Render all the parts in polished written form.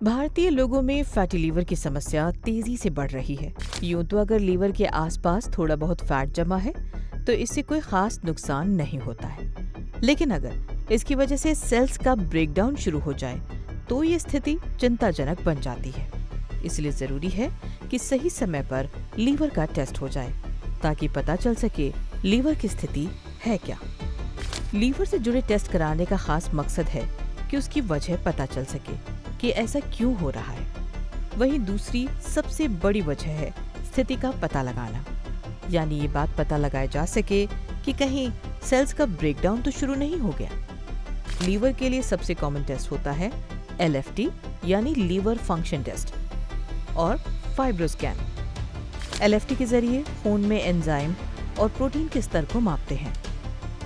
भारतीय लोगों में फैटी लीवर की समस्या तेजी से बढ़ रही है। यूं तो अगर लीवर के आसपास थोड़ा बहुत फैट जमा है तो इससे कोई खास नुकसान नहीं होता है, लेकिन अगर इसकी वजह से सेल्स का ब्रेकडाउन शुरू हो जाए तो ये स्थिति चिंताजनक बन जाती है। इसलिए जरूरी है कि सही समय पर लीवर का टेस्ट हो जाए ताकि पता चल सके लीवर की स्थिति है क्या। लीवर से जुड़े टेस्ट कराने का खास मकसद है कि उसकी वजह पता चल सके कि ऐसा क्यों हो रहा है। वहीं दूसरी सबसे बड़ी वजह है स्थिति का पता लगाना, यानी ये बात पता लगाया जा सके कि कहीं सेल्स का ब्रेकडाउन तो शुरू नहीं हो गया। लीवर के लिए सबसे कॉमन टेस्ट होता है LFT यानी लीवर फंक्शन टेस्ट और फाइब्रोस्कैन। LFT के जरिए खून में एंजाइम और प्रोटीन के स्तर को मापते हैं।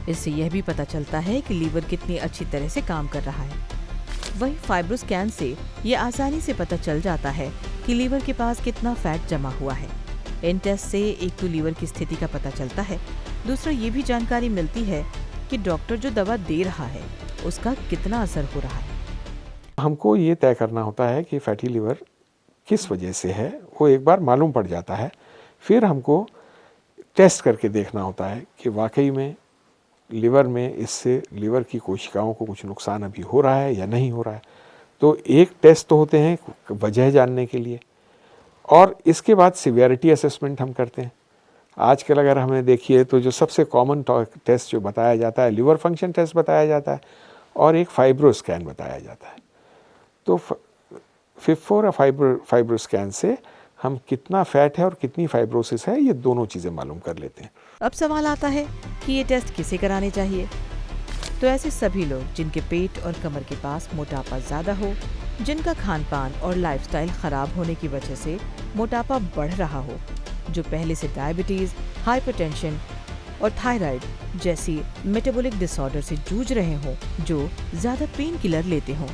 इससे यह भी पता चलता है कि लीवर कितनी अच्छी तरह से काम कर रहा है। वहीं फाइब्रोस्कैन से ये आसानी से पता चल जाता है कि लीवर के पास कितना फैट जमा हुआ है। इन टेस्ट से एक तो लीवर की स्थिति का पता चलता है, दूसरा ये भी जानकारी मिलती है कि डॉक्टर जो दवा दे रहा है उसका कितना असर हो रहा है। हमको ये तय करना होता है कि फैटी लीवर किस वजह से है, वो एक बार मालूम पड़ जाता है। फिर हमको टेस्ट करके देखना होता है कि वाकई में लीवर में इससे लीवर की कोशिकाओं को कुछ नुकसान अभी हो रहा है या नहीं हो रहा है। तो एक टेस्ट तो होते हैं वजह जानने के लिए, और इसके बाद सिवियरिटी असेसमेंट हम करते हैं। आजकल अगर हमें देखिए तो जो सबसे कॉमन टेस्ट जो बताया जाता है लीवर फंक्शन टेस्ट बताया जाता है और एक फाइब्रोस्कैन बताया जाता है। तो FIB-4 फाइब्रोस्कैन से हम कितना फैट है और कितनी फाइब्रोसिस है ये दोनों चीज़ें मालूम कर लेते हैं। अब सवाल आता है कि ये टेस्ट किसे कराने चाहिए। तो ऐसे सभी लोग जिनके पेट और कमर के पास मोटापा ज्यादा हो, जिनका खान पान और लाइफस्टाइल खराब होने की वजह से मोटापा बढ़ रहा हो, जो पहले से डायबिटीज, हाइपरटेंशन और थायराइड जैसी मेटाबॉलिक डिसऑर्डर से जूझ रहे हों, जो ज्यादा पेन किलर लेते हों,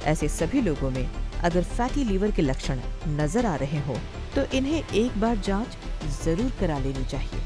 ऐसे सभी लोगों में अगर फैटी लीवर के लक्षण नजर आ रहे हो तो इन्हें एक बार जांच जरूर करा लेनी चाहिए।